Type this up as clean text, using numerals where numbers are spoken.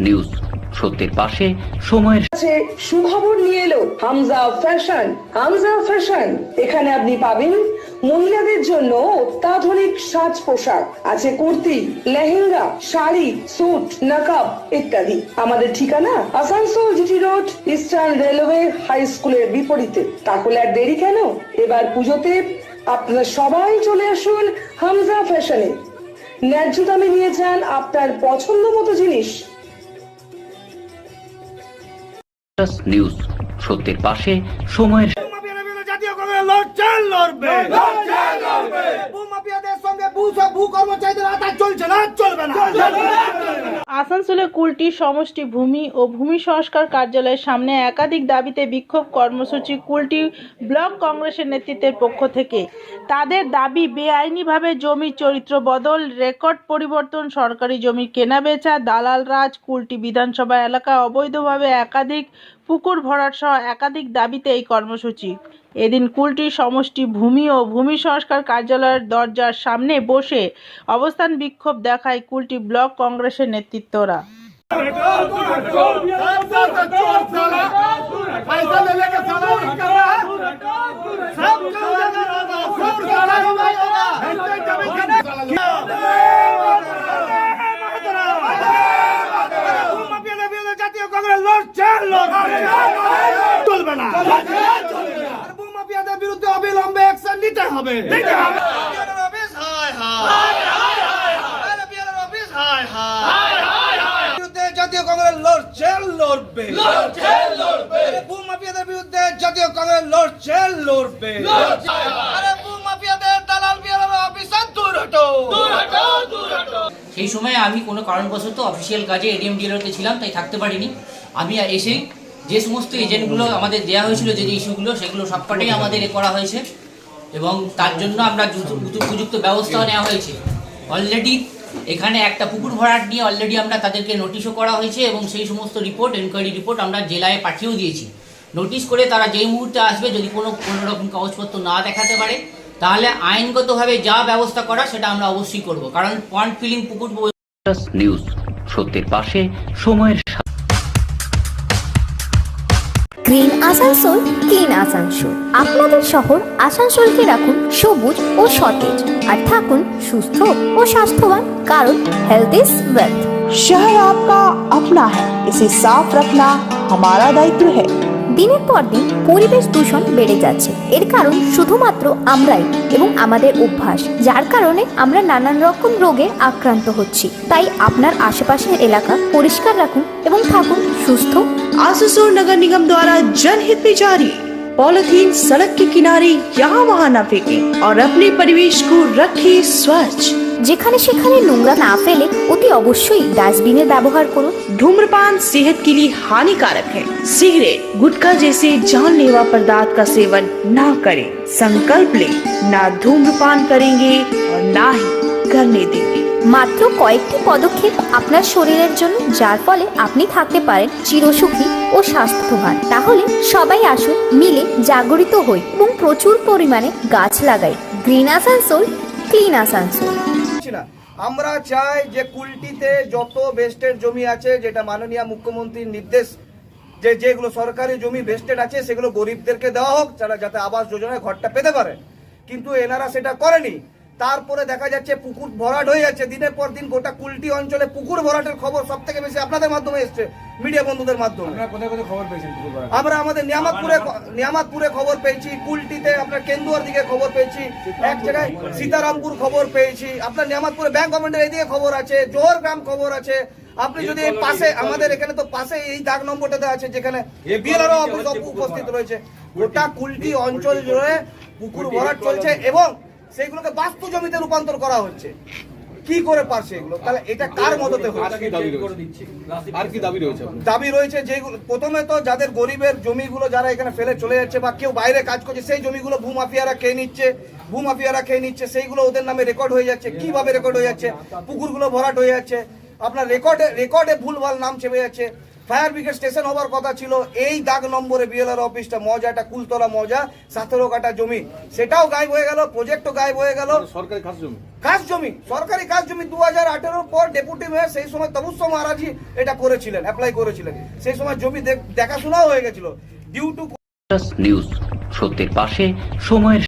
News সত্যের পাশে সময়ের সুখবর নিয়ে এলো হামজা ফ্যাশন। হামজা ফ্যাশন, এখানে আপনি পাবেন মহিলাদের জন্য অত্যাধুনিক সাজ পোশাক, আছে কুর্তি, লেহেঙ্গা, শাড়ি, স্যুট, নকাব ইত্যাদি। আমাদের ঠিকানা Asansol GT Road, Eastern Railway High স্কুলের বিপরীতে। তাহলে আর দেরি কেন, এবার পুজোতে আপনারা সবাই চলে আসুন হামজা ফ্যাশনে। ন্যায্য দামে নিয়ে যান আপনার পছন্দ মতো জিনিস। নিউজ সত্যের পাশে সময়ের জাতীয় কংগ্রেস লড়বে। ভূমাফিয়াদের সঙ্গে ভূ কর্মচারীদের আঘাত চলছে না, চলবে না। আসানসোলে কুলটি সমষ্টি ভূমি ও ভূমি সংস্কার কার্যালয়ের সামনে একাধিক দাবিতে বিক্ষোভ কর্মসূচি কুলটি ব্লক কংগ্রেসের নেতৃত্বের পক্ষ থেকে। তাদের দাবি বেআইনিভাবে জমির চরিত্র বদল, রেকর্ড পরিবর্তন, সরকারি জমি কেনাবেচা, দালাল রাজ, কুলটি বিধানসভা এলাকা অবৈধভাবে একাধিক পুকুর ভরাট সহ একাধিক দাবিতে এই কর্মসূচি। এদিন কুলটি সমষ্টি ভূমি ও ভূমি সংস্কার কার্যালয়ের দরজার সামনে বসে অবস্থান বিক্ষোভ দেখায় কুলটি ব্লক কংগ্রেসের নেতৃত্বরা। জাতীয় কংগ্রেস চলবে না। ভূমাফিয়াদের বিরুদ্ধে অবিলম্বে অ্যাকশন নিতে হবে। জাতীয় কংগ্রেস লড়বে। ভূমাফিয়াদের বিরুদ্ধে জাতীয় কংগ্রেস লড়বে। ভূমাফিয়াদের দালাল বিএলআর অফিসার দূর হটো। সেই সময় আমি কোনো কারণবশত অফিসিয়াল কাজে এডিএম ডিএলওতে ছিলাম, তাই থাকতে পারিনি। আমি এসেই যে সমস্ত এজেন্টগুলো আমাদের দেওয়া হয়েছিল, যে ইস্যুগুলো, সেগুলো সবকটাই আমাদের করা হয়েছে এবং তার জন্য আমরা উপযুক্ত ব্যবস্থাও নেওয়া হয়েছে। অলরেডি এখানে একটা পুকুর ভরাট নিয়ে অলরেডি আমরা তাদেরকে নোটিশও করা হয়েছে এবং সেই সমস্ত রিপোর্ট, এনকোয়ারি রিপোর্ট আমরা জেলায় পাঠিয়েও দিয়েছি। নোটিশ করে তারা যেই মুহূর্তে আসবে, যদি কোনো রকম কাগজপত্র না দেখাতে পারে, তাহলে আইনগতভাবে যা ব্যবস্থা করা সেটা আমরা অবশ্যই করব। কারণ পয়েন্ট ফিলিং পুকুর নিউজ সত্যের পাশে সময়ের গ্রিন আসানসোল, ক্লিন আসানসোল। আপনাদের শহর আসানসোলকে রাখুন সবুজ ও সতেজ, আর থাকুন সুস্থ ও স্বাস্থ্যবান, কারণ হেলথ ইজ ওয়েলথ। शहर आपका अपना है, इसे साफ रखना हमारा दायित्व है। দিনের পর দিন পরিবেশ দূষণ বেড়ে যাচ্ছে। এর কারণ শুধুমাত্র আমরাই এবং আমাদের অভ্যাস, যার কারণে আমরা নানান রকম রোগে আক্রান্ত হচ্ছি। তাই আপনার আশেপাশের এলাকা পরিষ্কার রাখুন এবং থাকুন সুস্থ। आसनसोल नगर निगम द्वारा जनहित में जारी। पॉलिथीन सड़क के किनारे यहाँ वहाँ न फेंकें और अपने परिवेश को रखें स्वच्छ। যেখানে সেখানে নোংরা না ফেলে অতি অবশ্যই ডাস্টবিনের ব্যবহার করুন। धूम्रपान सेहत के लिए हानिकारक है। सिगरेट, गुटखा जैसे जानलेवा पदार्थ का सेवन न करें। संकल्प लें, ना धूम्रपान करेंगे और ना ही करने देंगे। মাত্র কয়েকটি পদক্ষেপ আপনার শরীরের জন্য, যার ফলে আপনি থাকতে পারেন চিরসুখী ও স্বাস্থ্যবান। তাহলে সবাই আসুন, মিলে জাগরিত হই এবং প্রচুর পরিমাণে গাছ লাগাই। Green Asansol, clean Asansol. আমরা চাই যে কুলটিতে যত বেস্টেড জমি আছে, যেটা মাননীয় মুখ্যমন্ত্রীর নির্দেশ, যেগুলো সরকারি জমি বেস্টেড আছে সেগুলো গরিবদেরকে দেওয়া হোক, যাতে আবাস যোজনায় ঘরটা পেতে পারে। কিন্তু এনারা সেটা করেনি। তারপরে দেখা যাচ্ছে পুকুর ভরাট হয়ে যাচ্ছে দিনের পর দিন। গোটা কুলটি অঞ্চলে পুকুর ভরাটের খবর সব থেকে বেশি আপনাদের মাধ্যমে এসছে, মিডিয়া বন্ধুদের মাধ্যমে। আমরা আমাদের নিয়ামতপুরে খবর পেয়েছি, কুলটিতে আপনার কেন্দুয়ার দিকে খবর পেয়েছি, এক জায়গায় সীতারামপুর খবর পেয়েছি, আপনার নিয়ামতপুরে ব্যাংক গভর্নমেন্টের এইদিকে খবর আছে, জোহর গ্রাম খবর আছে। আপনি যদি এই পাশে, আমাদের এখানে তো পাশে এই দাগ নম্বরটাতে আছে যেখানে বিএলআরও অফিস উপস্থিত রয়েছে, গোটা কুলটি অঞ্চল জুড়ে পুকুর ভরাট চলছে এবং সেইগুলোকে বাস্তু জমিতে রূপান্তর করা হচ্ছে। কি করে পারছে এগুলো? তাহলে এটা কার মদতে হচ্ছে? আর কি দাবি রয়েছে? দাবি রয়েছে যেগুলো, প্রথমে তো যাদের গরিবের জমিগুলো যারা এখানে ফেলে চলে যাচ্ছে বা কেউ বাইরে কাজ করছে, সেই জমিগুলো ভূমাফিয়ারা খেয়ে নিচ্ছে, সেইগুলো ওদের নামে রেকর্ড হয়ে যাচ্ছে। কিভাবে রেকর্ড হয়ে যাচ্ছে? পুকুরগুলো ভরাট হয়ে যাচ্ছে, আপনার রেকর্ডে ভুলভাল নাম চেপে যাচ্ছে। ফায়ার ব্রিগেড স্টেশন হবার কথা ছিল। এই দাগ নম্বরে বিএলআর অফিসটা মজা, একটা কুলতলা মজা 17 কাঠা জমি, সেটাও গায়েব হয়ে গেল, প্রজেক্টও গায়েব হয়ে গেল। সরকারি খাস জমি, খাস জমি, সরকারি খাস জমি 2018 পর ডেপুটি মেয়র সেই সময় তবুস্ব মহারাজি এটা করেছিলেন, অ্যাপ্লাই করেছিলেন। সেই সময় জমি দেখাশোনাও হয়ে গেছিল। ডিউ টু নিউজ, সত্যের পাশে সময়ের